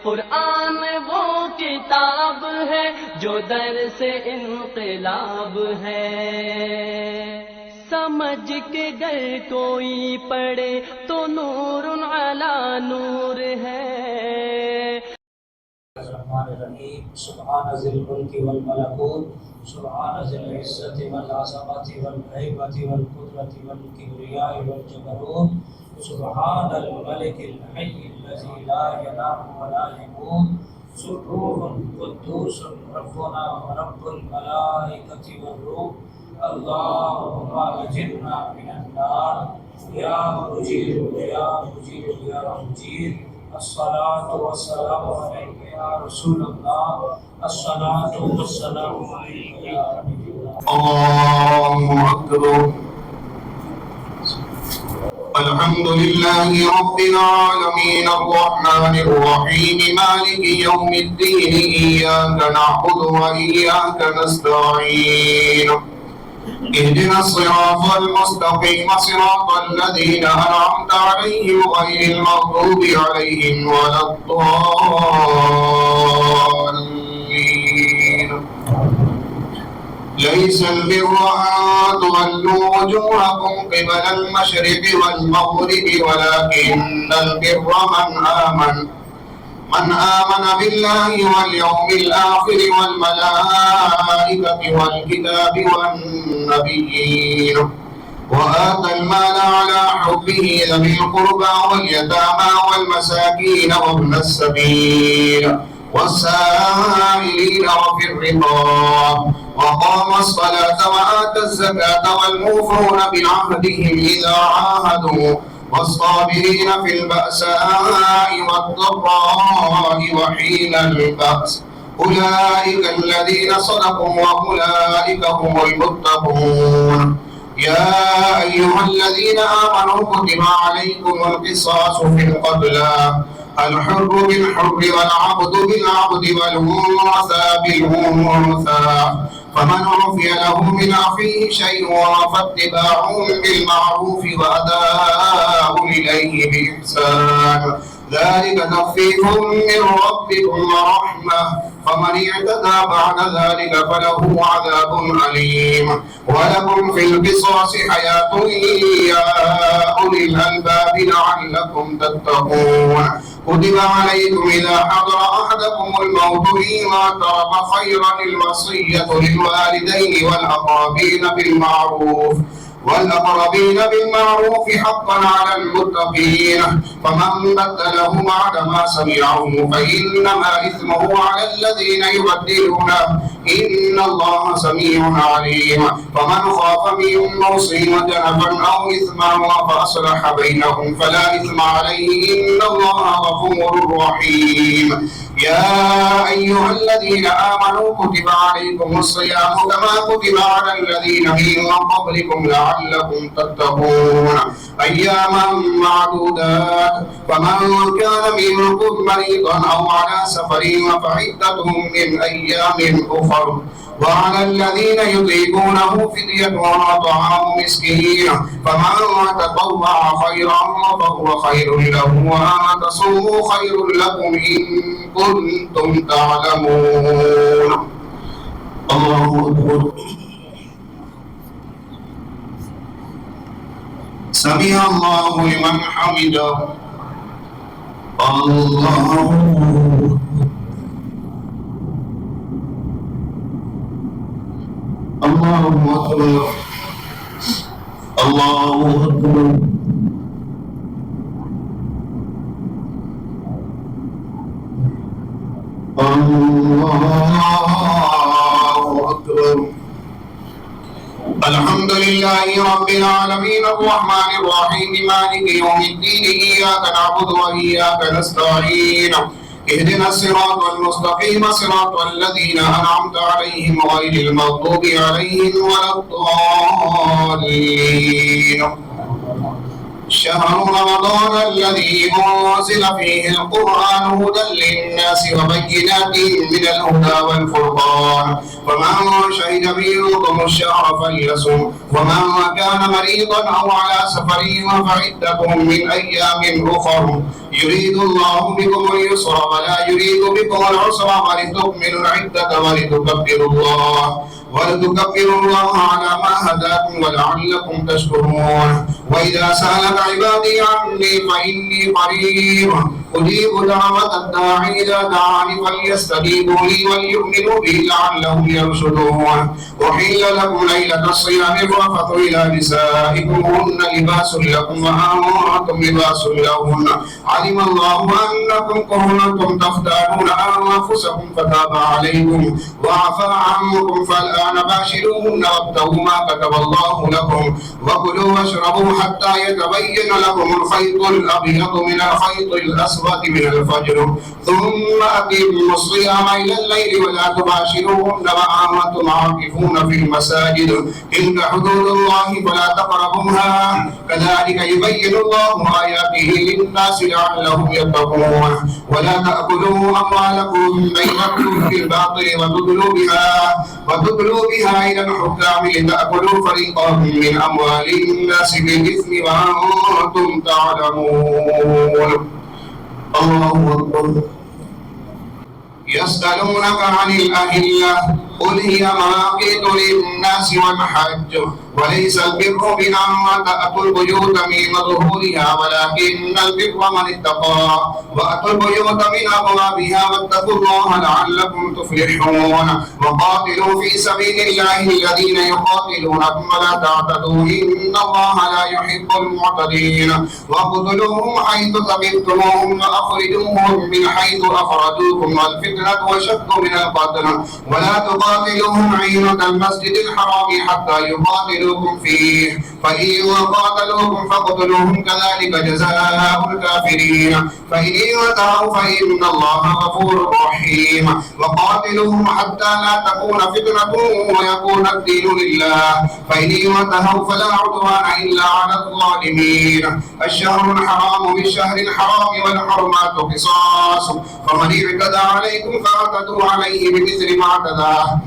कुरान वो किताब है जो दर से इनकलाब है, समझ के गर कोई पढ़े तो नूरुन अला नूर है। सुभान ज़िल मुल्क वल मलकूत, सुभान ज़िल इज़्ज़ति वल अज़मति वल हैबति वल कुदरति वल किब्रियाइ वल जबरूत, सुभानल मलिकिल हय्यिल लज़ी ला यनामु व ला यमूत, सुब्हून कुद्दूसुन रब्बुना व रब्बुल मलाइकति वर्रूह, अल्लाहुम्मा अजिरना मिनन नार, या मुजीर या मुजीर या मुजीर। अस्सलातु वस्सलामु अलैका या रसूलल्लाह, अस्सलातु वस्सलामु अलैका या हबीबल्लाह। अल्लाहु अकबर। अल्हम्दुलिल्लाहि रब्बिल आलमीन अर्रहमानिर रहीम मालिकि यौमिद्दीन इय्याका नअबुदु व इय्याका नस्तईन اهدنا الصراط المستقيم صراط الذين أنعمت عليهم غير المغضوب عليهم ولا الضالين. ليس البر أن تولوا وجوهكم قبل المشرق والمغرب ولكن البر من آمن بالله واليوم الآخر والملائكة والكتاب والنبيين وآتى المال على حبه ذوي القربى واليتامى والمساكين وابن السبيل والسائلين وفي الرقاب وقام الصلاة وآتى الزكاة والموفون بعهدهم إذا عاهدوا والصابرين في البأساء والضراء وحين البأس أولئك الذين صدقوا وأولئك هم المتقون. يا أيها الذين آمنوا كتب عليكم القصاص في القتلى الحر بالحر والعبد بالعبد والأنثى بالأنثى فمن عفي له من أخيه شيء فاتباع بالمعروف وأداء إليه بإحسان ذلك تخفيف من ربكم ورحمة فمن اعتدى بعد ذلك فله عذاب أليم. ولكم في القصاص حياة يا أولي الألباب لعلكم تتقون. كتب عليكم إذا حضر أحدكم الموت إما ترك خيرا الوصية للوالدين والأقربين بالمعروف حقا على المتقين فمن بدله بعد ما سمعه فإنما إثمه على الذين يبدلونه إن الله سميع عليم. فمن خاف من موص وجنفا أو إثما فأصلح بينهم فلا إثم عليه إن الله غفور رحيم. يا أيها الذين آمنوا كتب عليكم الصيام كما كتب على الذين من قبلكم لعلكم تتقون أياما معدودات فمن كان منكم مريضا أو على سفر فعدة من أيام أخر وعلى الذين يطيقونه فدية طعام مسكين فمن تطوع خيرا فهو خير له وأن تصوموا خير لكم إن كنتم تعلمون. الله أكبر. سمع الله لمن حمده. الله أكبر. الله أكبر. الله أكبر. الحمد لله رب العالمين الرحمن الرحيم مالك يوم الدين إياك نعبد وإياك نستعين اهدنا الصراط المستقيم صراط الذين أنعمت عليهم غير المغضوب عليهم ولا الضالين. شهر رمضان الذي أنزل فيه القرآن هدى للناس للناس وبينات من الهدى والفرقان فمن شهد منكم الشهر فليصم ومن كان مريضا أو على سفر فعدة من أيام أخر يريد الله بكم اليسر ولا يريد بكم العسر ولتكملوا العدة ولتكبروا الله على ما هداكم ولعلكم تشكرون وإذا سألك عبادي عني فإني قريب أجيب دعوة الداعي إذا دعاني فليستجيبوا لي وليؤمنوا بي لعلهم يرشدون أحل لكم ليلة الصيام الرفث إلى نسائكم هن لباس لكم وأنتم لباس لهن علم الله أنكم كنتم تختارون أنفسكم فتاب عليكم وعفى عنكم فالآن باشروهن وابتغوا ما كتب الله لكم وكلوا واشربوا حتى يتبين لكم الخيط الأبيض من الخيط الأسود من الفجر ثم أتموا الصيام إلى الليل ولا تباشروهن وأنتم عاكفون في المساجد تلك حدود الله فلا تقربوها كذلك يبين الله آياته للناس لعلهم يتقون ولا تأكلوا أموالكم بينكم بالباطل وتدلوا بها إلى الحكام لتأكلوا فريقا من أموال الناس بالإثم وأنتم تعلمون الله أكبر يسألونك عن الأهلة قل هي مواقيت للناس والحج وليس البر بأن تأتوا البيوت من ظهورها ولكن البر من اتقى وأتوا البيوت من أبوابها واتقوا الله لعلكم تفلحون وقاتلوا في سبيل الله الذين يقاتلونكم ولا تعتدوا إن الله لا يحب المعتدين واقتلوهم حيث ثقفتموهم وأخرجوهم من حيث أخرجوكم والفتنة وشد من القتل ولا تقاتلوهم عند المسجد الحرام حتى يقاتلوكم فيه فإن قاتلوكم فاقتلوهم كذلك جزاء الكافرين فإن انتهوا فإن الله غفور رحيم وقاتلوهم حتى لا تكون فتنة ويكون الدين لله فإن انتهوا فلا عدوان إلا على الظالمين الشهر الحرام بالشهر الحرام والحرمات قصاص فمن اعتدى عليكم فاعتدوا عليه بمثل ما اعتدى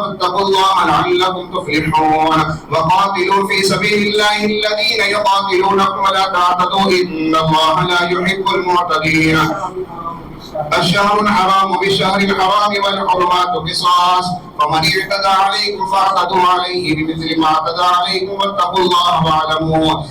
واتقوا الله لعلكم تفلحون وقاتلوا في سبيل الله الذين يقاتلونكم ولا تعتدوا إن الله لا يحب المعتدين الشهر الحرام بالشهر الحرام والحرمات قصاص فمن اعتدى عليكم فاعتدوا عليه بمثل ما اعتدى عليكم واتقوا الله واعلموا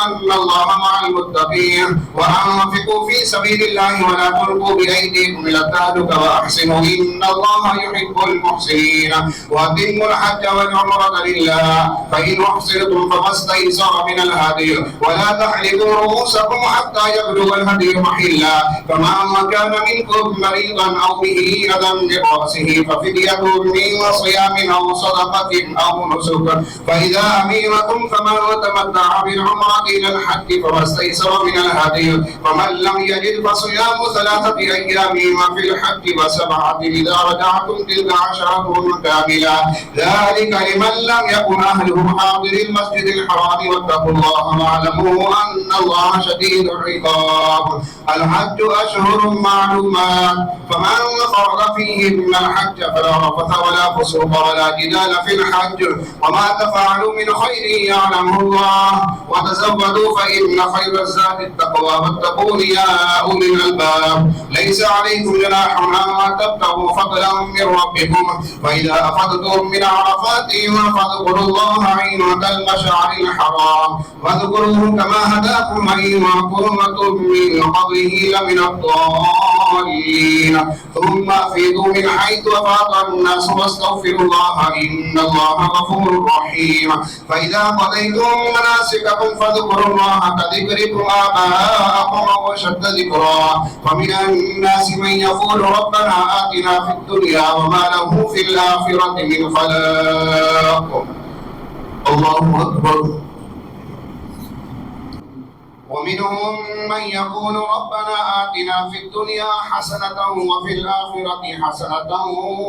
أن الله مع المتقين وأنفقوا في سبيل الله ولا تلقوا بأيديكم إلى التهلكة وأحسنوا إن الله يحب المحسنين وأتموا الحج والعمرة لله فإن أحصرتم فما استيسر من الهدي ولا تحلقوا رؤوسكم حتى يبلغ الهدي محله فمن كان منكم مريضا أو به أذى من رأسه ففدية من صيام أو صدقة أو نسك فإذا أمنتم فمن تمتع بالعمرة إلى الحج فما استيسر من الهدي فمن لم يجد فصيام 3 أيام في الحج و7 إذا رجعتم تلك 10 كاملة ذلك لمن لم يكن أهله حاضر المسجد الحرام واتقوا الله واعلموا أن الله شديد العقاب الحج أشهر معلومات فمن فرض فيهن الحج فلا رفث ولا فسوق ولا جدال في الحج وما تفعلوا من خير يعلمه الله وتزودوا فإن خير الزاد التقوى واتقون يا أولي الألباب ليس عليكم جناح أن تبتغوا فضلا من ربكم فإذا أفضتم من عرفات فاذكروا الله عند المشعر الحرام واذكروه كما هداكم وإن كنتم من قبله لمن الضالين ثم أفيضوا من حيث أفاض الناس واستغفروا الله إن الله غفور رحيم فإذا قضيتم مناسككم فاذكروا الله كذكركم آباءكم أو أشد ذكرا ومن الناس من يقول ربنا آتنا في الدنيا وما له في الآخرة من خلاق الله أكبر ومنهم من يقول ربنا آتنا في الدنيا حسنة وفي الآخرة حسنة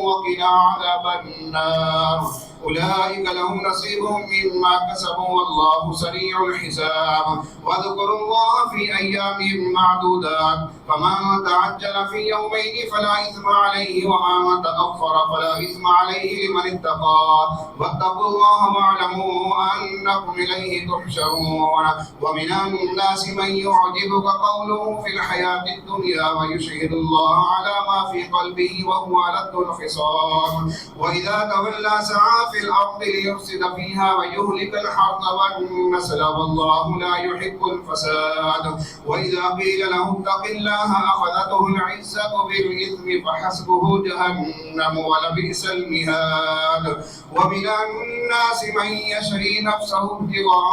وقنا عذاب النار أولئك لهم نصيبهم مما كسبوا والله سريع الحساب. واذكروا الله في أيام معدودات فمن تعجل في يومين فلا إثم عليه ومن تأخر فلا إثم عليه لمن اتقى واتقوا الله واعلموا أنكم إليه تحشرون. ومن الناس من يعجبك قوله في الحياة الدنيا ويشهد الله على ما في قلبه وهو ألد الخصام وإذا تولى سعى في الأرض ليفسد فيها ويهلك الحرث والنسل والله لا يحب الفساد. وإذا قيل له اتق الله أخذته العزة بالإثم فحسبه جهنم ولبئس المهاد. ومن الناس من يشري نفسه ابتغاء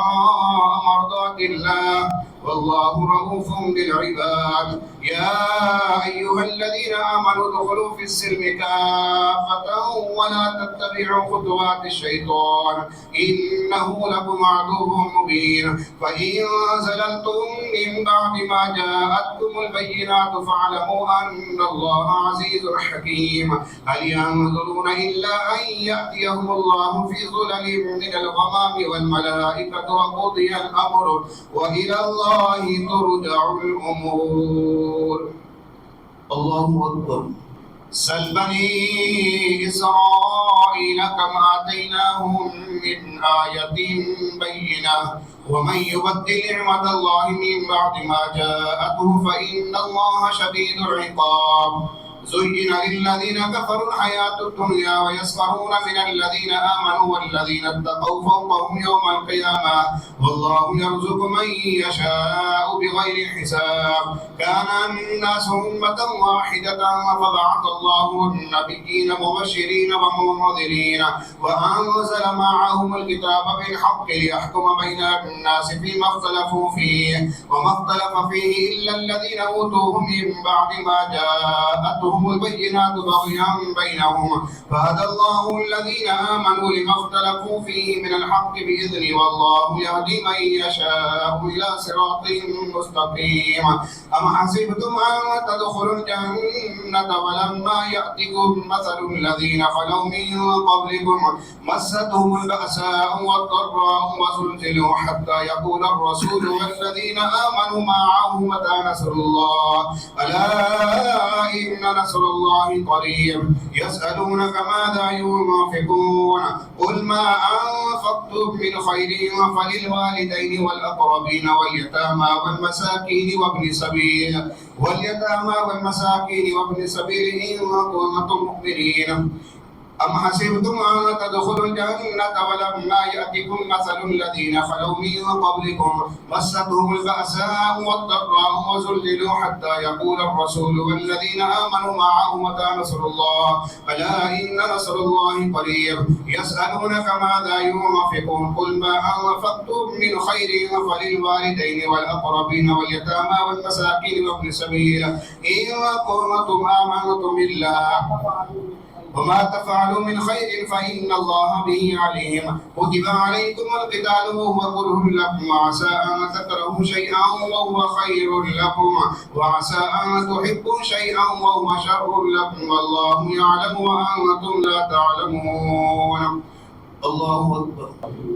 مرضات الله والله رؤوف بالعباد. يا أيها الذين آمنوا ادخلوا في السلم كافة ولا تتبعوا خطوات الشيطان إنه لكم عدو مبين. فإن زللتم من بعد ما جاءتكم البينات فاعلموا أن الله عزيز حكيم. هل ينظرون إلا أن يأتيهم الله في ظلل من الغمام والملائكة وقضي الأمر وإلى الله ترجع الأمور. الله أكبر. سل بني إسرائيل كم آتيناهم من آية بينة ومن يبدل نعمة الله من بعد ما جاءته فإن الله شديد العقاب. زين للذين كفروا الحياة الدنيا ويسخرون من الذين آمنوا والذين اتقوا فوقهم يوم القيامة والله يرزق من يشاء بغير حساب. كان الناس أمة واحدة فبعث الله النبيين مبشرين ومنذرين وأنزل معهم الكتاب بالحق ليحكم بين الناس فيما اختلفوا فيه وما اختلف فيه إلا الذين أوتوه من بعد ما جاءتهم البينات بغيا بينهم فهدى الله الذين آمنوا لما اختلفوا فيه من الحق بإذنه والله يهدي من يشاء إلى صراط مستقيم. أم حسبتم أن تدخلوا الجنة ولما يأتكم مثل الذين خلوا من قبلكم مستهم البأساء والضراء وزلزلوا حتى يقول الرسول والذين آمنوا معه متى نصر الله ألا إن نصر الله قريب. يسألونك ماذا ينفقون قل ما أنفقتم من خير فللوالدين والأقربين واليتامى والمساكين وابن سبيل إن كنتم مؤمنين. أم حسبتم أن تدخلوا الجنة ولما يأتكم مثل الذين خلوا من قبلكم مستهم البأساء والضراء وزلزلوا حتى يقول الرسول والذين آمنوا معه متى نصر الله ألا إن نصر الله قريب. يسألونك ماذا ينفقون قل ما أنفقتم من خير فللوالدين والأقربين واليتامى والمساكين وابن سبيل إن كنتم آمنتم بالله وما تفعلوا من خير فإن الله به عليم. كتب عليكم القتال وهو كره لكم وعسى أن تكرهوا شيئا وهو خير لكم وعسى أن تحبوا شيئا وهو شر لكم والله يعلم وأنتم لا تعلمون. الله أكبر.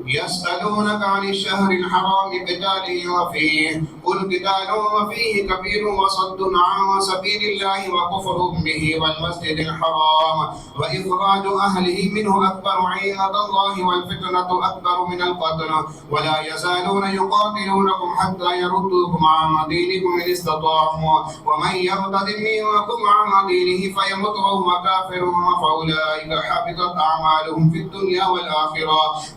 يسألونك عن الشهر الحرام قتال فيه قل قتال فيه كبير وصد عن سبيل الله وكفر به والمسجد الحرام وإخراج أهله منه أكبر عند الله والفتنة أكبر من القتل ولا يزالون يقاتلونكم حتى يردوكم عن دينكم إن استطاعوا ومن يرتد منكم عن دينه فيمت وهو كافر فأولئك حبطت أعمالهم في الدنيا والآخرة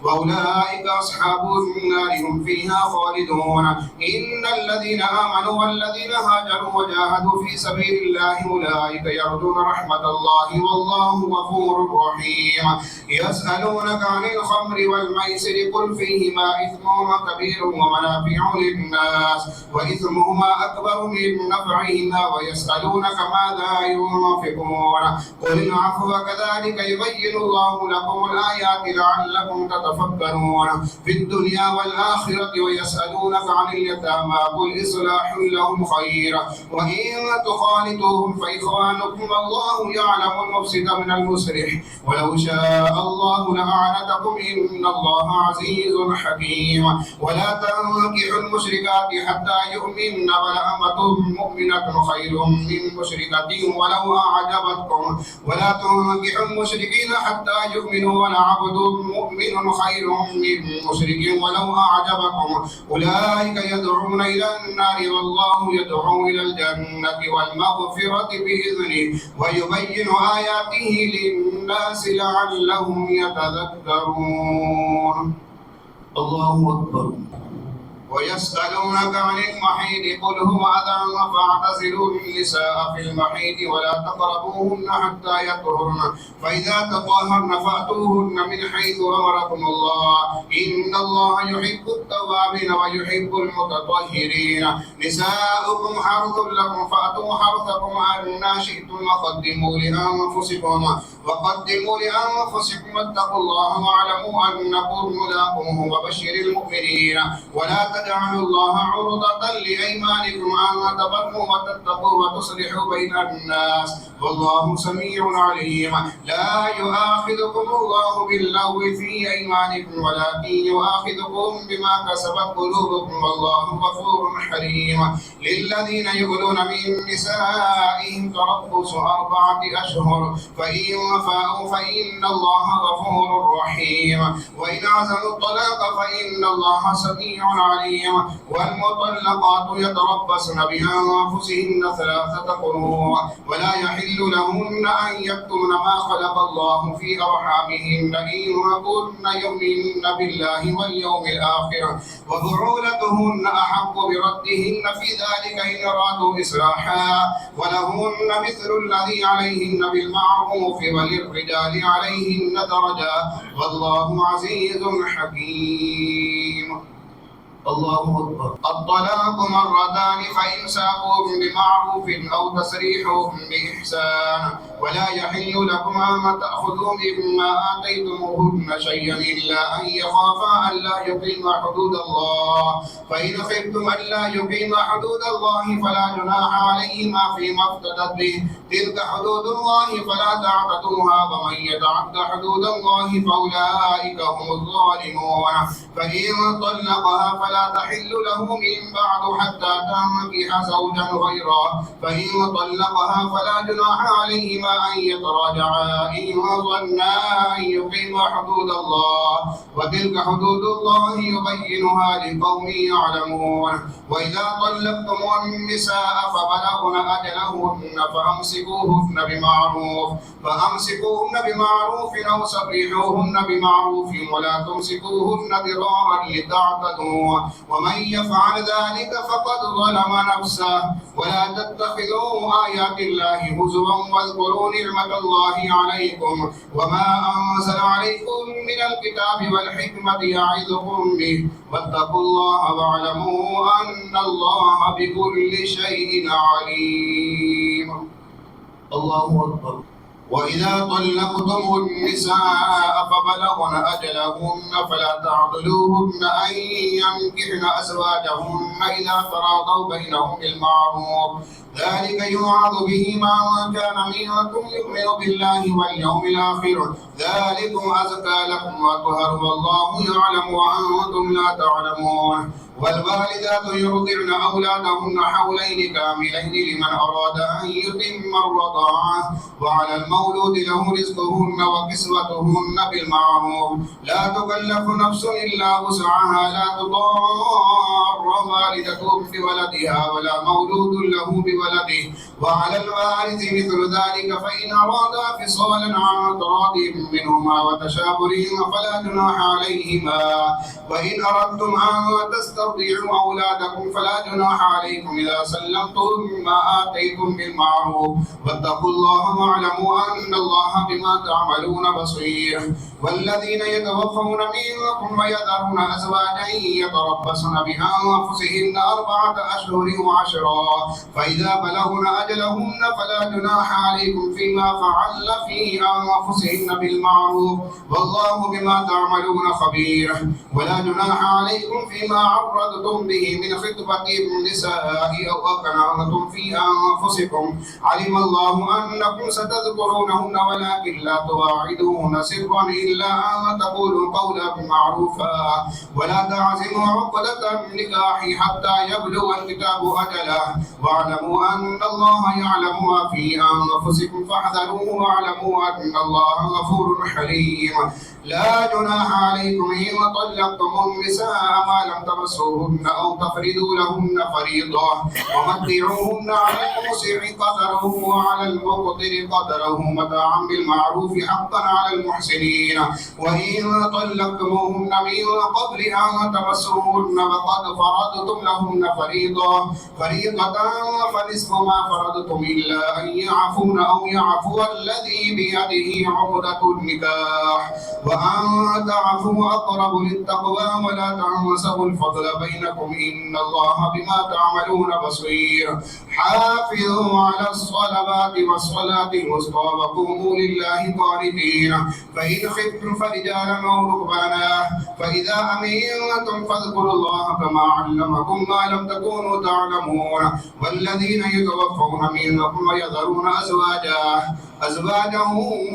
وأولئك أصحاب النار هم فيها خالدون. إن الذين آمنوا والذين هاجروا وجاهدوا في سبيل الله أولئك يرجون رحمة الله والله غفور رحيم. يسألونك عن الخمر والميسر قل فيهما إثم كبير ومنافع للناس وإثمهما أكبر من نفعهما ويسألونك ماذا ينفقون قل العفو كذلك يبين الله لكم الآيات لعلكم تتفكرون في الدنيا والآخرة ويسألونك عن اليتامى قل إصلاح لهم خير وإن تخالطوهم فإخوانكم والله يعلم المفسد من المصلح ولو شاء الله لأعنتكم إن الله عزيز حكيم ولا تنكحوا المشركات حتى يؤمن ولأمة مؤمنة خير من مشركة ولو أعجبتكم ولا تنكحوا المشركين حتى يؤمنوا ولعبد مؤمن خير من مشرك ولو أعجبكم أولئك يدعون إلى النار والله يدعو إلى الجنة والمغفرة بإذنه ويبين آياته للناس لعلهم يتذكرون. الله أكبر. ويسألونك عن المحيض قل هو أذى فاعتزلوا النساء في المحيض ولا تقربوهن حتى يطهرن فإذا تطهرن فأتوهن من حيث أمركم الله إن الله يحب التوابين ويحب المتطهرين. نساؤكم حرث لكم فأتوا حرثكم أن شئتم وقدموا لأنفسكم واتقوا الله واعلموا أنكم ملاقوه وبشر المؤمنين. ولا تجعلوا الله عرضة لأيمانكم أن تبروا وتتقوا وتصلحوا بين الناس والله سميع عليم. لا يؤاخذكم الله باللغو في أيمانكم ولكن يؤاخذكم بما كسبت قلوبكم والله غفور حليم. للذين يؤلون من نسائهم تربص 4 أشهر فإن فاءوا فإن الله غفور رحيم وإن عزموا الطلاق فإن الله سميع عليم. والمطلقات يتربصن بأنفسهن 3 قروء ولا يحل لهن أن يكتمن ما خلق الله في أرحامهن إن كن يؤمن بالله واليوم الآخر وبعولتهن أحق بردهن في ذلك إن أرادوا إصلاحا ولهن مثل الذي عليهن بالمعروف وللرجال عليهن درجة والله عزيز حكيم. الله أكبر. الطلاق مرتان فإمساك بمعروف أو تسريح بإحسان ولا يحل لكم أن تأخذوا مما آتيتموهن شيئا إلا أن يخافا ألا يقيما حدود الله فإن خفتم ألا يقيما حدود الله فلا جناح عليهما فيما افتدت به تلك حدود الله فلا تعتدوها ومن يتعد حدود الله فأولئك هم الظالمون. فإن طلقها فلا تحل له من بعد حتى تنكح زوجا غيره فإن طلقها فلا جناح عليهما أن يتراجعا إن ظنا أن يقيما حدود الله وتلك حدود الله يبينها لقوم يعلمون. وإذا طلقتم النساء فبلغن أجلهن فأمسكوهن بمعروف أو سرحوهن بمعروف ولا تمسكوهن ضرارا لتعتدوا ومن يفعل ذلك فقد ظلم نفسه. ولا تتخذوا آيات الله هزوا واذكروا نعمة الله عليكم وما أنزل عليكم من الكتاب والحكمة يعظكم به واتقوا الله واعلموا أن الله بكل شيء عليم. الله أكبر. وإذا طلقتم النساء فبلغن أجلهن فلا تعضلوهن أن ينكحن أزواجهن إذا تراضوا بينهم بالمعروف ذلك يوعظ به من كان منكم يؤمن بالله واليوم الآخر ذلكم أزكى لكم وأطهر والله يعلم وأنتم لا تعلمون. والوالدات يرضعن أولادهن حولين كاملين لمن أراد أن يتم الرضاعة وعلى المولود له رزقهن وكسوتهن بالمعروف لا تكلف نفس إلا وسعها لا تضار والدة بولدها ولا مولود له بولده وعلى الوارث مثل ذلك فإن أرادا فصالا عن تراض منهما وتشاور فلا جناح عليهما. وإن أردتم أن تسترضعوا ترضعوا أولادكم فلا جناح عليكم إذا سلمتم ما آتيتم بالمعروف واتقوا الله واعلموا أن الله بما تعملون بصير. والذين يتوفون منكم ويذرون أزواجا يتربصن بأنفسهن 4 أشهر وعشرا فإذا بلغن أجلهن فلا جناح عليكم فيما فعل في أنفسهن بالمعروف والله بما تعملون خبير. ولا جناح عليكم فيما عرضتم به من خطبة النساء أو أكننتم في أنفسكم علم الله أنكم ستذكرونهن ولكن لا تواعدوهن سرا إلا أن تقولوا قولا معروفا ولا تعزموا عقدة النكاح حتى يبلغ الكتاب أجله واعلموا أن الله يعلم ما في أنفسكم فاحذروه واعلموا أن الله غفور حليم. لا جناح عليكم إن طلقتم النساء ما لم تمسوهن أو تفرضوا لهن فريضة ومتعوهن على الموسع قدره وعلى المقتر قدره متاعا بالمعروف حقا على المحسنين. وإن طلقتموهن من قبل أن تمسوهن وقد فرضتم لهن فريضة فنصف ما فرضتم إلا أن يعفون أو يعفو الذي بيده عقدة النكاح وأن تعفوا أقرب للتقوى ولا تنسوا الفضل بينكم إن الله بما تعملون بصير. حافظوا على الصلوات والصلاة الوسطى وقوموا لله قانتين فإن خفتم فرجالا أو ركبانا فإذا أمنتم فاذكروا الله كما علمكم ما لم تكونوا تعلمون. والذين يتوفون منكم ويذرون أزواجا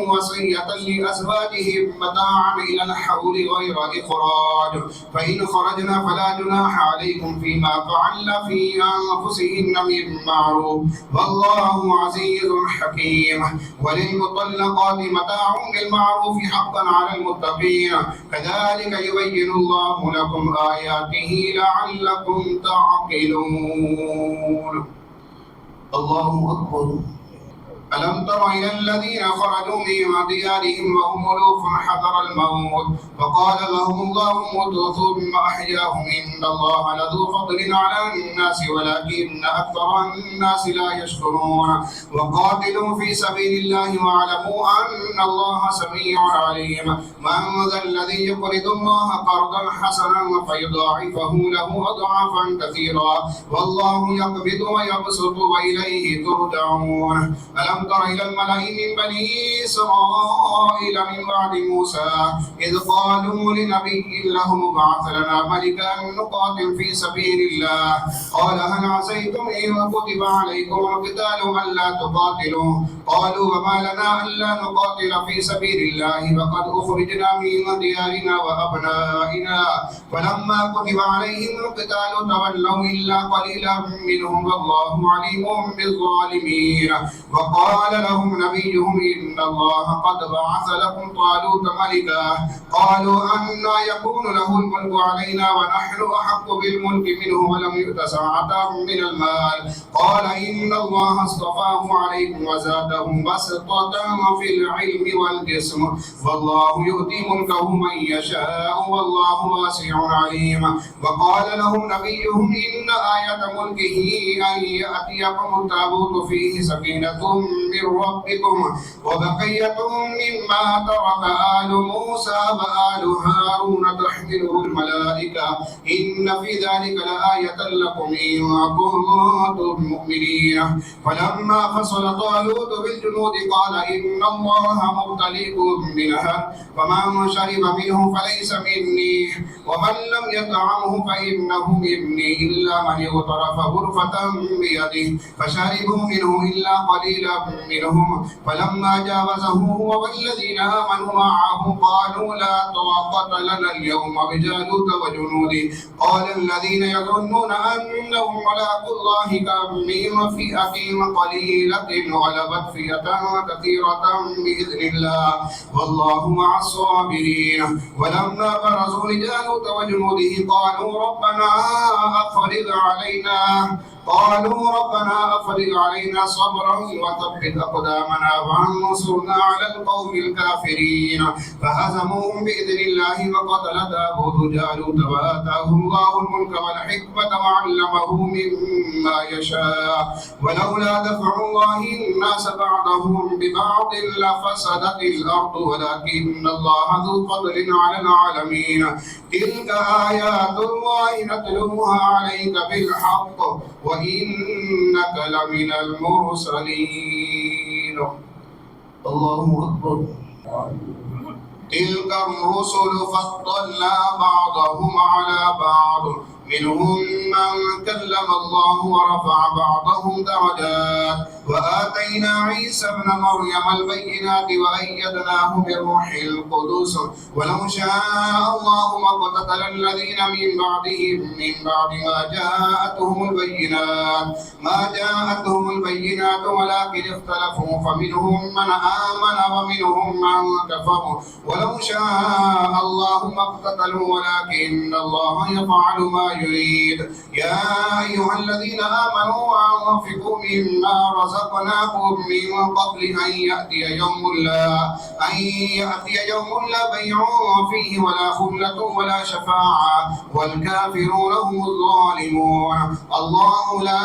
وصية لأزواجهم متاعا إلى الحول غير إخراج فإن خرجنا فلا جناح عليكم فيما فعلن في أنفسهن من معروف والله عزيز حكيم. وللمطلقات متاع بالمعروف حقا على المتقين كذلك يبين الله لكم آياته لعلكم تعقلون. الله أكبر. ألم تر إلى الذين خرجوا من ديارهم وهم ألوف حذر الموت فقال لهم الله موتوا ثم أحياهم إن الله لذو فضل على الناس ولكن أكثر الناس لا يشكرون. وقاتلوا في سبيل الله واعلموا أن الله سميع عليم. من ذا الذي يقرض الله قرضا حسنا فيضاعفه له أضعافا كثيرا والله يقبض ويبسط وإليه ترجعون. ألم تر إلى الملأ من بني إسرائيل من بعد موسى إذ قالوا لنبي له ابعث لنا ملكا نقاتل في سبيل الله قال هل عسيتم إن كتب عليكم القتال ألا تقاتلوا قالوا وما لنا ألا نقاتل في سبيل الله وقد أخرجنا من ديارنا وأبنائنا فلما كتب عليهم القتال تولوا إلا قليلا منهم والله عليم بالظالمين. وقال لهم نبيهم إن الله قد بعث لكم طالوت ملكا قالوا أنى يكون له الملك علينا ونحن أحق بالملك منه ولم يؤت سعة من المال قال إن الله اصطفاه عليكم وزاده بسطة في العلم والجسم والله يؤتي ملكه من يشاء والله واسع عليم. وقال لهم نبيهم إن آية ملكه أن يأتيكم التابوت فيه سكينة من ربكم وبقية مما ترك آل موسى وآل هارون تحمله الملائكة إن في ذلك لآية لكم إن كنتم مؤمنين. فلما فصل طالوت بالجنود قال إن الله مبتليكم بنهر فمن شرب منه فليس مني ومن لم يطعمه فإنه مني إلا من اغترف غرفة بيده فشربوا منه إلا قليلا منهم فلما جاوزه هو والذين آمنوا معه قالوا لا طاقة لنا اليوم بجالوت وجنوده قال الذين يظنون أنهم ملاقو الله كم من فئة قليلة غلبت فئة كثيرة بإذن الله والله مع الصابرين. ولما برزوا لجالوت وجنوده قالوا ربنا أفرغ علينا قالوا ربنا أفرغ علينا صبرا وثبت أقدامنا وانصرنا على القوم الكافرين فهزموهم بإذن الله وقتل داود جالوت وآتاه الله الملك والحكمة وعلمه مما يشاء ولولا دفع الله الناس بعضهم ببعض لفسدت الأرض ولكن الله ذو فضل على العالمين تلك آيات الله نتلوها عليك بالحق وإنك لمن المرسلين الله أكبر تلك الرسل فضلنا بعضهم على بعض منهم من كلم الله ورفع بعضهم درجات وآتينا عيسى ابن مريم البينات وأيدناه بروح القدس ولو شاء الله ما اقتتل الذين من بعدهم من بعد ما جاءتهم البينات ولكن اختلفوا فمنهم من آمن ومنهم من كفر ولو شاء الله ما اقتتلوا ولكن الله يفعل ما يريد يا أيها الذين آمنوا أنفقوا مما رزقناكم من قبل أن يأتي يوم لا بيع فيه ولا خلة ولا شفاعة والكافرون هم الظالمون الله لا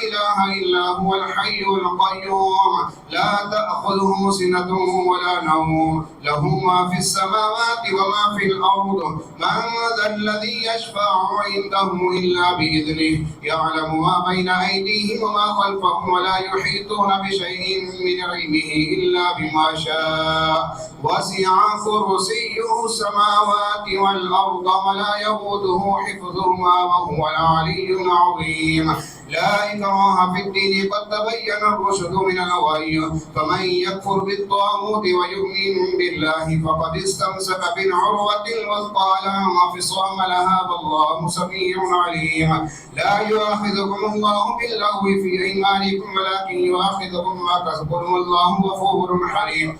إله إلا هو الحي القيوم لا تأخذه سنة ولا نوم له ما في السماوات وما في الأرض من ذا الذي يشفع عنده إلا بإذنه يعلم ما بين أيديهم وما خلفهم ولا يحيطون بشيء من علمه إلا بما شاء وسع كرسيه السماوات والأرض ولا يؤوده حفظهما وهو العلي العظيم لا إكراه في الدين قد تبين الرشد من الغي فمن يكفر بالطاغوت ويؤمن بالله فقد استمسك بالعروة الوثقى لا انفصام لها والله سميع عليم لا يؤاخذكم الله باللغو في أيمانكم ولكن يؤاخذكم بما كسبتم والله غفور حليم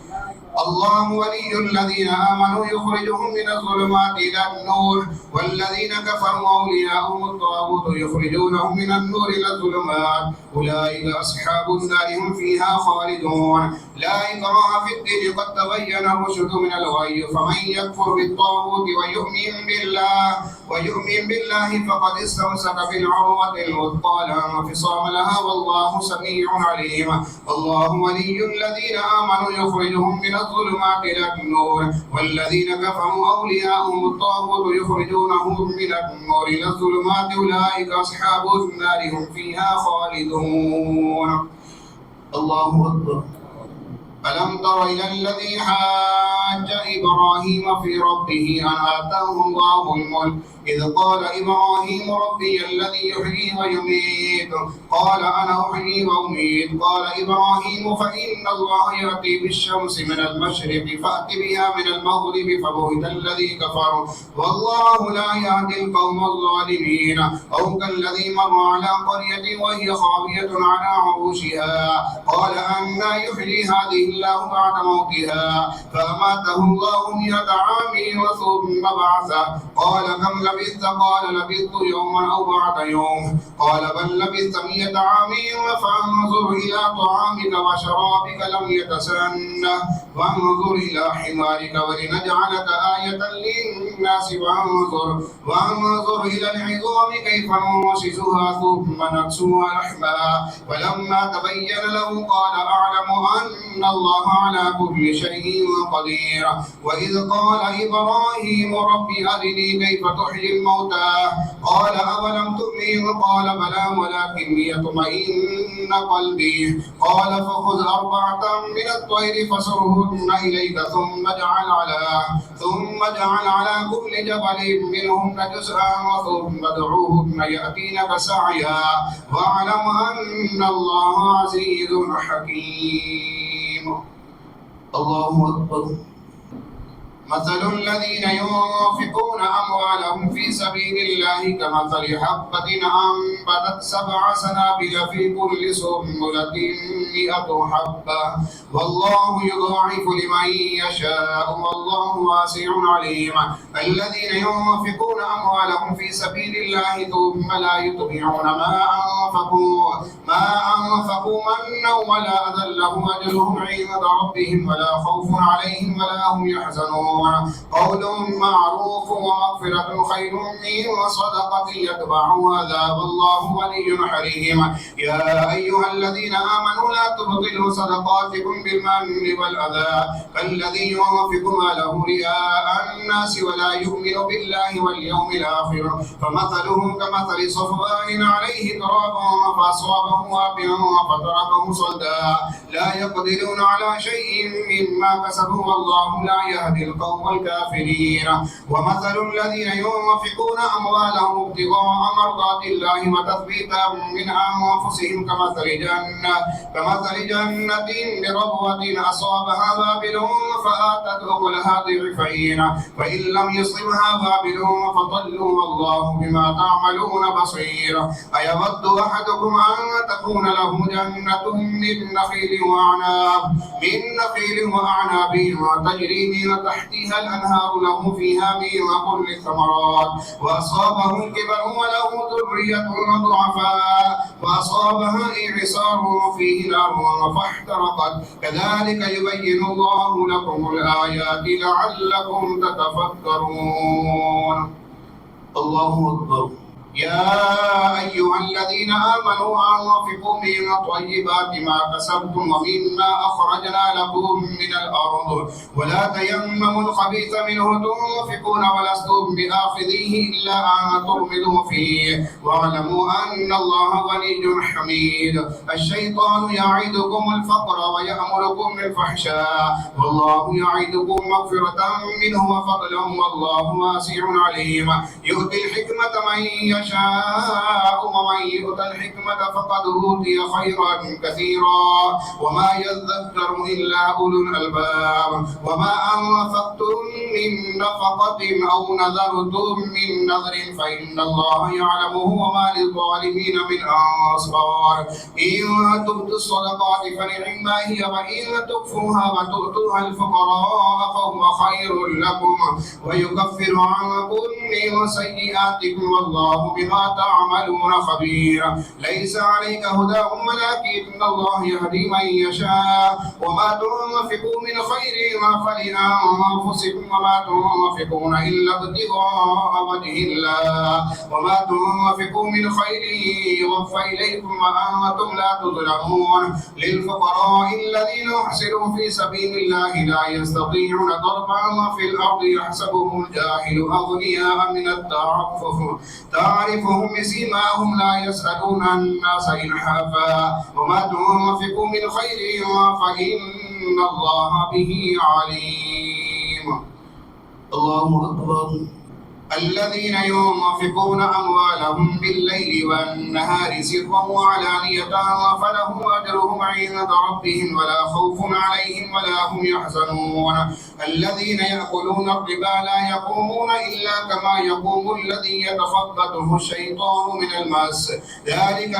الله ولي الذين آمنوا يخرجهم من الظلمات إلى النور والذين كفروا أولياءهم الطاغوت يخرجونهم من النور إلى الظلمات أولئك أصحاب النار هم فيها خالدون لا إكراه في الدين قد تبين الرشد من الغي فمن يكفر بالطاغوت ويؤمن بالله فقد استمسك بالعروة الوثقى لا انفصام لها والله سميع عليم الله ولي الذين آمنوا يخرجهم من الظلمات إلى النور والذين كفروا أولياءهم الطاغوت يخرجونهم من النور إلى الظلمات أولئك أصحاب النار هم فيها خالدون الله أكبر ألم تر إلى الذي حاج إبراهيم في ربه أن آتاه الله الملك إذ قال إبراهيم ربي الذي يحيي ويميت قال أنا أحيي وأميت قال إبراهيم فإن الله يأتي بالشمس من المشرق فأت بها من المغرب فبهت الذي كفر والله لا يهدي القوم الظالمين أو كالذي مر على قرية وهي خاوية على عروشها قال أنى يحيي هذه الله بعد موتها فأماته الله 100 عام ثم بعثه قال كم لبثت قال لبثت يوما أو بعد يوم قال بل لبثت 100 عام فانظر إلى طعامك وشرابك لم يتسنه وانظر إلى حمارك ولنجعلك آية للناس وانظر إلى العظام كيف ننشزها ثم نكسوها لحما ولما تبين له قال أعلم أن الله على كل شيء قدير وإذ قال إبراهيم رب أرني كيف تحيي الموتى قال أولم تؤمن قال بلى ولكن ليطمئن قلبي قال فخذ 4 من الطير فصرهن إليك ثم اجعل على كل جبل منهن جزءا ثم ادعوهن يأتينك سعيا واعلم أن الله عزيز حكيم الله أكبر مثل الذين ينفقون أموالهم في سبيل الله كمثل حبة أنبتت 7 سنابل في كل سنبلة 100 حبة والله يضاعف لمن يشاء والله واسع عليم. الذين ينفقون أموالهم في سبيل الله ثم لا يتبعون ما أنفقوا منا ولا أذى لهم أجرهم عند ربهم ولا خوف عليهم ولا هم يحزنون. قول معروف ومغفرة خير من صدقة يتبعها أذى والله غني حليم. يا أيها الذين آمنوا لا تبطلوا صدقاتكم بالمن والأذى كالذي ينفق ماله رئاء الناس ولا يؤمن بالله واليوم الآخر فمثله كمثل صفوان عليه تراب فأصابه وابل فتركه صلدا لا يقدرون على شيء مما كسبوا والله لا يهدي القوم الكافرين. ومثل الذين ينفقون أموالهم ابتغاء مرضات الله وتثبيتا من أنفسهم كمثل جنة بربوة أصابها وابل فآتت أكلها ضعفين فإن لم يصبها وابل فضلوا والله بما تعملون بصير. أيود أحدكم أن تكون له جنة من نخيل وأعناب تجري من تحتها الأنهار له فيها من كل الثمرات وأصابه الكبر وله ذرية ضعفاء فأصابها إعصار فيه نار فاحترقت كذلك يبين الله لكم الآيات لعلكم تتفكرون. الله أكبر. يا أيها الذين آمنوا أنفقوا من طيبات ما كسبتم ومما أخرجنا لكم من الأرض ولا تيمموا الخبيث منه تنفقون ولستم بآخذيه إلا أن تغمضوا فيه واعلموا أن الله غني حميد. الشيطان يعدكم الفقر ويأمركم بالفحشاء والله يعدكم مغفرة منه وفضلا والله واسع عليم. يؤتي الحكمة من يشاء ومن يؤت الحكمة فقد أوتي خيرا كثيرا وما يذكر إلا أولو الألباب. وما أنفقتم من نفقة أو نذرتم من نذر فإن الله يعلمه وما للظالمين من أنصار. إن تبدوا الصدقات فنعما هي وإن تخفوها وتؤتوها الفقراء فهو خير لكم ويكفر عنكم من سيئاتكم والله بما تعملون خبير. ليس عليك هداهم ولكن الله يهدي من يشاء وما تنفقوا من خير فلأنفسكم وما تنفقون إلا ابتغاء وجه الله وما تنفقوا من خير يوفى إليكم وأنتم لا تظلمون. للفقراء الذين يحسنوا في سبيل الله لا يستطيعون ضربا في الأرض يحسبهم الجاهل أغنياء من التعفف تعرفهم بسيماهم لا يسألون الناس إلحافا وما تنفقوا من خير فإن الله به عليم. الله أكبر. الذين ينفقون أموالهم بالليل والنهار سرا وعلانية فلهم أجرهم عند ربهم ولا خوف عليهم ولا هم يحزنون. الذين يأكلون الربا لا يقومون إلا كما يقوم الذي يتخبطه الشيطان من المس ذلك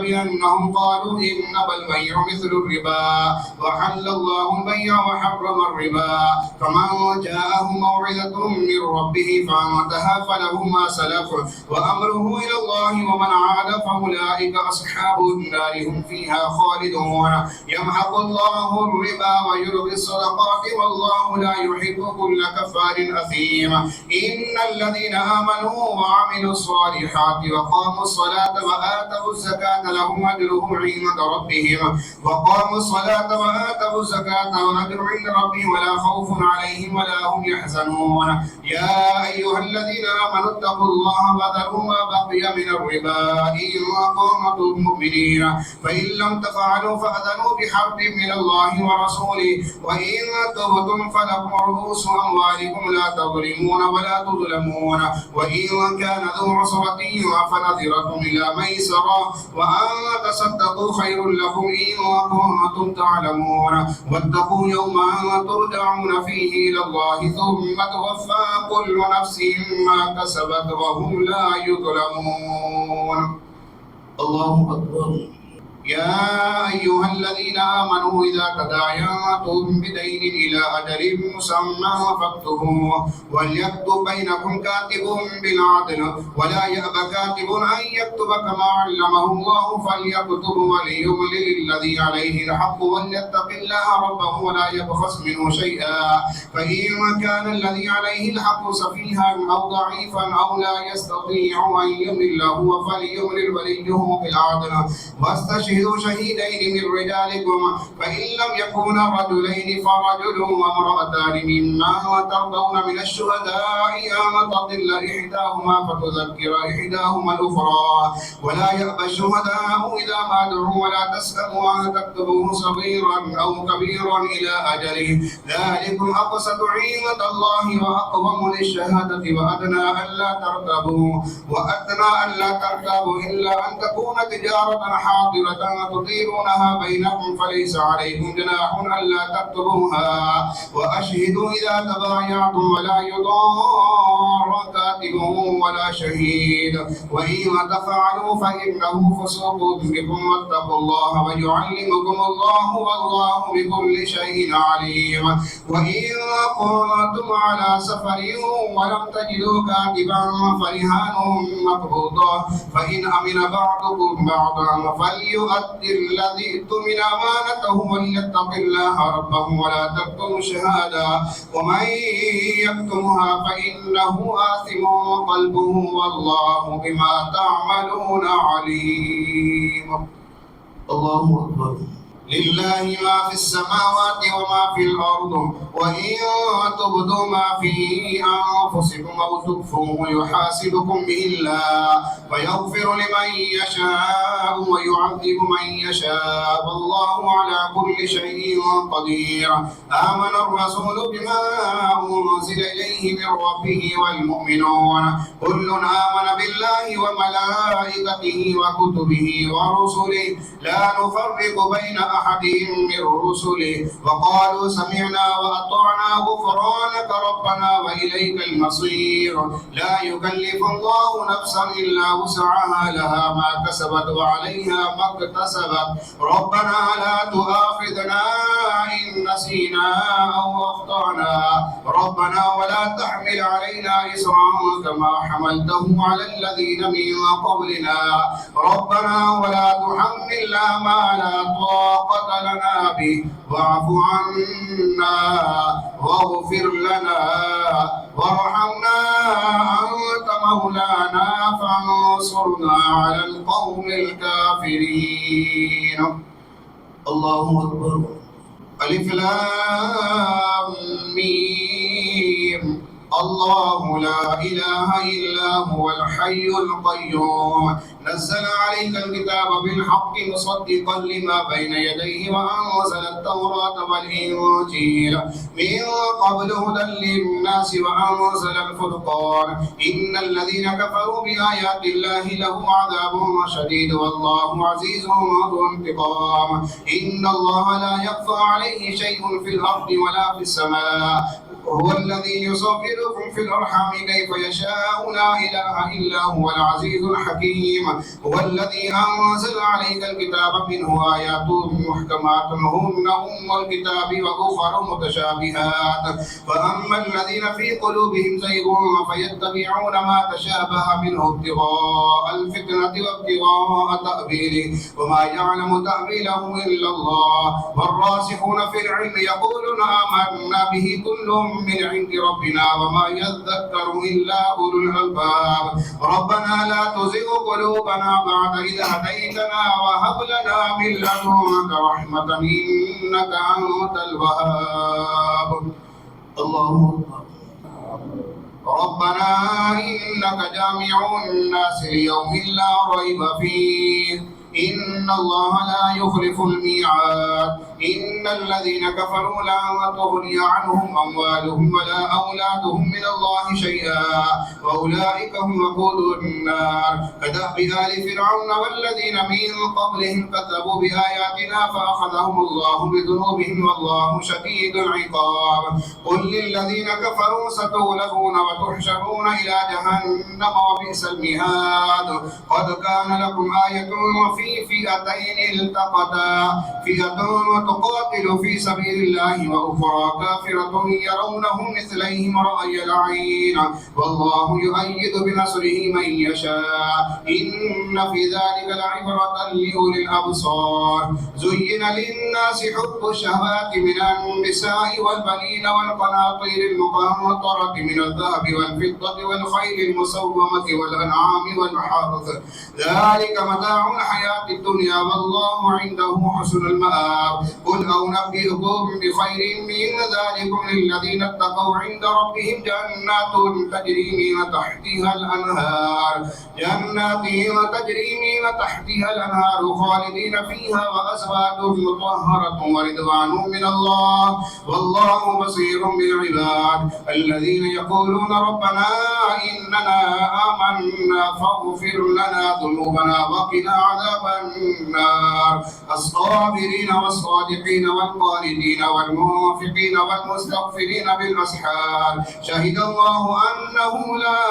بأنهم قالوا إنما البيع مثل الربا وحل الله البيع وحرم الربا. فمن جاءه موعظة من ربه فانتهى فله ما سلف وأمره إلى الله ومن عاد فأولئك أصحاب النار هم فيها خالدون. يمحق الله الربا ويربي الصدقات والله لا يحب كل كفار أثيم. إن الذين آمنوا وعملوا الصالحات وقاموا الصلاة وآتوا الزكاة لهم أجرهم عند ربهم وقاموا الصلاة وآتوا الزكاة وأجر عند ربهم ولا خوف عليهم ولا هم يحزنون. يا أيها الذين آمنوا اتقوا الله وذروا ما بقي من الربا إن كنتم مؤمنين فإن لم تفعلوا فأذنوا بحرب من الله ورسوله وإن تبتم فلكم رؤوس أموالكم لا تظلمون ولا تظلمون وإن كان ذو عسرة فنظرة إلى ميسرة وأن تصدقوا خير لكم إن كنتم تعلمون واتقوا يوما ترجعون فيه إلى الله ثم توفى كل نفس ما كسبت وهم لا يظلمون. الله أكبر. يا أيها الذين آمنوا إذا تداينتم بدين إلى أجل مسمى فاكتبوه وليكتب بينكم كاتب بالعدل ولا يأب كاتب أن يكتب كما علمه الله فليكتب وليملل الذي عليه الحق وليتق الله ربه ولا يبخس منه شيئا فإن كان الذي عليه الحق سفيها أو ضعيفا أو لا يستطيع أن يمل هو فليملل وليه بالعدل واستشهدوا شهيدين من رجالكم فإن لم يكونا رجلين فرجل وامرأتان مما ترضون من الشهداء أن تضل إحداهما فتذكر إحداهما الأخرى ولا يأبى الشهداء إذا ما دعوا ولا تسأموا أن تكتبوه صغيرا أو كبيرا إلى أجله ذلكم أقسط عند الله وأقوم للشهادة وأدنى ألا ترتابوا إلا أن تكون تجارة حاضرة تطيرونها بينكم فليس عليكم جناح ألا تكتبوها وأشهدوا إذا تبايعتم ولا يضار كاتب ولا شهيد وإن تفعلوا فإنه فسوق بكم واتقوا الله ويعلمكم الله والله بكل شيء عليم وإن كنتم على سفر ولم تجدوا كاتبا فرهان مقبوضة فإن أمن بعضكم بعضا فليؤدي الذي اؤتمن أمانته وليتق الله ربه ولا تكتموا الشهادة ومن يكتمها فإنه آثم قلبه والله بما تعملون عليم. الله أكبر. لله ما في السماوات وما في الأرض وإن تبدوا ما في أنفسكم أو تخفوه يحاسبكم به الله ويغفر لمن يشاء ويعذب من يشاء والله على كل شيء قدير. آمن الرسول بما أنزل إليه من ربه والمؤمنون كل آمن بالله وملائكته وكتبه ورسله لا نفرق بين أحد من رسله وقالوا سمعنا وأطعنا غفرانك ربنا وإليك المصير. لا يكلف الله نفسا إلا وسعها لها ما كسبت وعليها ما اكتسبت ربنا لا تؤاخذنا إن نسينا أو أخطأنا ربنا ولا تحمل علينا إصرا كما حملته على الذين من قبلنا ربنا ولا تحملنا ما لا طاقة لنا به واعف عنا واغفر لنا وارحمنا أنت مولانا فانصرنا على القوم الكافرين. الله أكبر. ألف لام ميم الله لا إله إلا هو الحي القيوم نزل عليك الكتاب بالحق مصدقا لما بين يديه وأنزل التوراة والإنجيل من قبل هدى للناس وأنزل الفرقان إن الذين كفروا بآيات الله لهم عذاب شديد والله عزيز ذو انتقام. إن الله لا يخفى عليه شيء في الأرض ولا في السماء هو الذي يصوركم في الأرحام كيف يشاء لا إله إلا هو العزيز الحكيم. هو الذي أنزل عليك الكتاب منه آيات محكمات هن أم الكتاب وأخر متشابهات فأما الذين في قلوبهم زيغ فيتبعون ما تشابه منه ابتغاء الفتنة وابتغاء تأويله وما يعلم تأويله إلا الله والراسخون في العلم يقولون آمنا به كل من عند ربنا وما يذكر إلا أولو الألباب. ربنا لا تزغ قلوبنا بعد إذ هديتنا وهب لنا من لدنك رحمة إنك أنت الوهاب. الله أكبر. ربنا إنك جامع الناس ليوم لا ريب فيه إن الله لا يخلف الميعاد إن الذين كفروا لا تغني عنهم أموالهم ولا أولادهم من الله شيئا وأولئك هم وقود النار كدأب آل فرعون والذين من قبلهم كذبوا بآياتنا فأخذهم الله بذنوبهم والله شديد العقاب قل للذين كفروا ستغلبون وتحشرون إلى جهنم وبئس المهاد قد كان لكم آية في فئتين التقتا فئة تقاتل في سبيل الله وأخرى كافرة يرونهم مثليهم رأي العين والله يؤيد بنصره من يشاء إن في ذلك لعبرة لأولي الأبصار زين للناس حب الشهوات من النساء والبنين والقناطير المقنطرة من الذهب والفضة والخيل المسومة والأنعام والحرث ذلك متاع الحياة الدنيا والله عنده حسن المآب قل أنبئكم بخير من ذلكم للذين اتقوا عند ربهم جنات تجري من تحتها الأنهار خالدين فيها وأزواج مطهرة ورضوان من الله والله بصير بالعباد الذين يقولون ربنا إننا آمنا فاغفر لنا ذنوبنا وقنا عذاب النار الصابرين والصادقين والقانتين والمنفقين والمستغفرين بالأسحار شهد الله أنه لا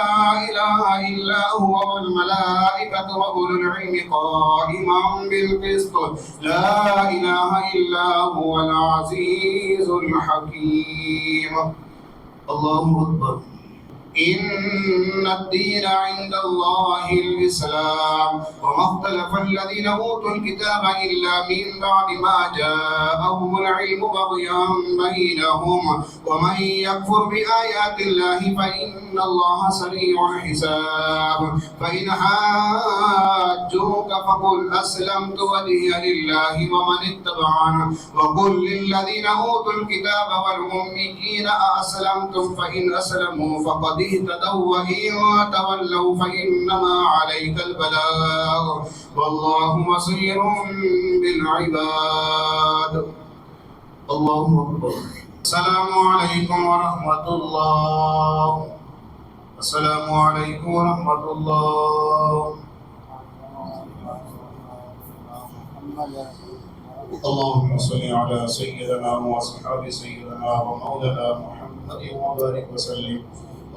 إله إلا هو والملائكة وأولو العلم قائما بالقسط لا إله إلا هو العزيز الحكيم الله أكبر إن الدين عند الله الإسلام وما اختلف الذين أوتوا الكتاب إلا من بعد ما جاءهم العلم بغيا بينهم ومن يكفر بآيات الله فإن الله سريع الحساب فإن حاجوك فقل أسلمت وجهي لله ومن اتبعني وقل للذين أوتوا الكتاب والأميين أأسلمتم فإن أسلموا فقد اهتدوا وإن تولوا فإنما عليك البلاغ والله بصير بالعباد الله أكبر السلام عليكم ورحمة الله السلام عليكم ورحمة الله اللهم صل على سيدنا وأصحاب سيدنا ومولانا محمد وبارك وسلم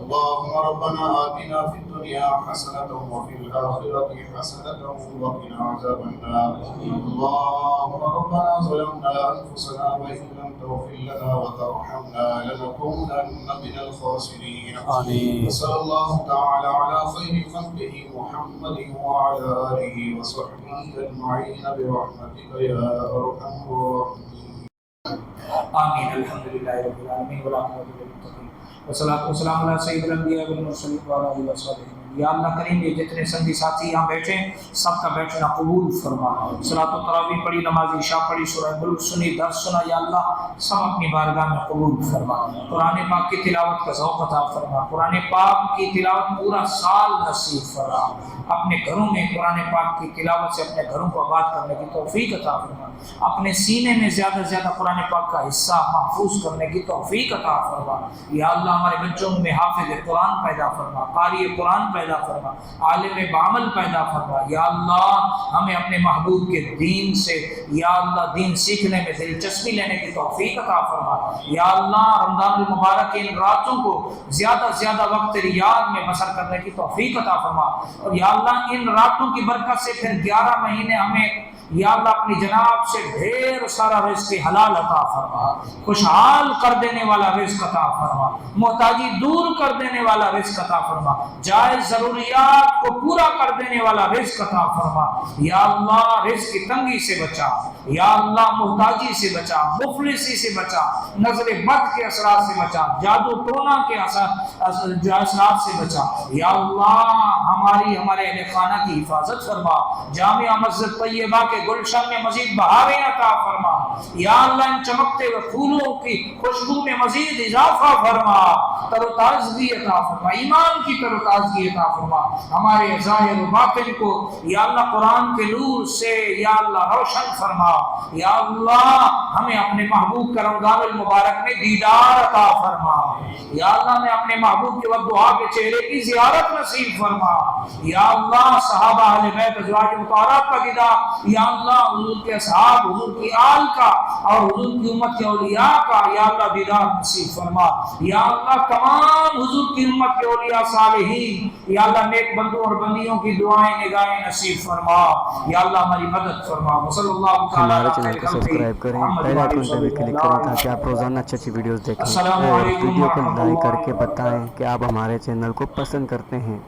اللهم ربنا آتنا في الدنيا حسنة وفي الآخرة حسنة وقنا عذاب النار اللهم ربنا ظلمنا أنفسنا وإن لم تغفر لنا وترحمنا لنكونن من الخاسرين آمين صلى الله تعالى على خير خلقه محمد وعلى آله وصحبه أجمعين برحمتك يا أرحم الراحمين آمين الحمد لله رب العالمين والعاقبة للمتقين والصلاة والسلام على سيد الأنبياء والمرسلين وعلى آله وصحبه या अल्लाह करीम ये जितने संगी साथी यहाँ बैठे सबका बैठना कबूल फरमा सलात तरावी पढ़ी नमाज इशा पढ़ी सूरह मुल्क सुनी दर्स सुना या अल्लाह सब अपनी बारगाह में कबूल फरमा कुरान पाक की तिलावत का ज़ौक़ अता फरमा कुरान पाक की तिलावत पूरा साल नसीब फरमा अपने घरों में कुरान पाक की तिलावत से अपने घरों को आबाद करने की तौफीक अता फरमा अपने सीने में ज़्यादा से ज़्यादा कुरान पाक का हिस्सा महफूज करने की तौफीक अता फरमा या अल्लाह हमारे बच्चों में हाफिज़ कुरान पैदा फरमा कारी कुरान पैदा फरमा आलिम बामल पैदा फरमा या अल्लाह हमें अपने महबूब के दीन से या अल्लाह दीन सीखने में दिलचस्पी लेने की तौफीक अता फरमा या अल्लाह रमज़ान मुबारक की इन रातों को ज़्यादा से ज़्यादा वक्त तेरी याद में बसर करने की तौफीक अता फरमा और या अल्लाह इन रातों की बरकत से फिर 11 महीने हमें या अल्लाह अपनी जनाब से ढेर सारा रिज़्क़ हलाल अता फरमा खुशहाल कर देने वाला रिज़्क़ अता फरमा मोहताजी दूर कर देने वाला रिज़्क़ अता फरमा जायज़ ज़रूरियात को पूरा कर देने वाला रिज़्क़ अता फरमा या अल्लाह रिज़्क़ की तंगी से बचा या अल्लाह मोहताजी से बचा मुफलिसी से बचा नजर बद के असरात से बचा जादू टोना के असरात से बचा या अल्लाह हमारे अहले खाना की हिफाजत फरमा जामिया मस्जिद तैयबा के گلشن میں مزید بہاریں عطا فرما، یا اللہ ان چمکتے ہوئے پھولوں کی خوشبو میں مزید اضافہ فرما، تر و تازگی عطا فرما، ایمان کی تر و تازگی عطا فرما، ہمارے ظاہر و باطن کو یا اللہ قرآن کے نور سے یا اللہ روشن فرما، یا اللہ ہمیں اپنے محبوب کا رمضان المبارک میں دیدار عطا فرما، یا اللہ ہمیں اپنے محبوب کے وقت کے چہرے کی زیارت نصیب فرما، یا اللہ صحابہ اہل بیت ازواج مطہرات کا دیدار، یا اللہ حضور کے اصحاب، حضور کی آل کا اور حضور کی امت کے اولیاء کا یا اللہ دیدار نصیب فرما، یا اللہ تمام حضور کی امت کے اولیاء صالحین یا اللہ نیک بندوں اور بندیوں کی دعائیں نگاہیں نصیب فرما، یا اللہ ہماری مدد فرما۔ صلی اللہ تعالی ہمارے چینل کو سبسکرائب کریں، بیل آئیکن پہ بھی کلک کریں تاکہ آپ روزانہ اچھی اچھی ویڈیوز دیکھیں، اور ویڈیو کو لائک کر کے بتائیں کہ آپ ہمارے چینل کو پسند کرتے ہیں۔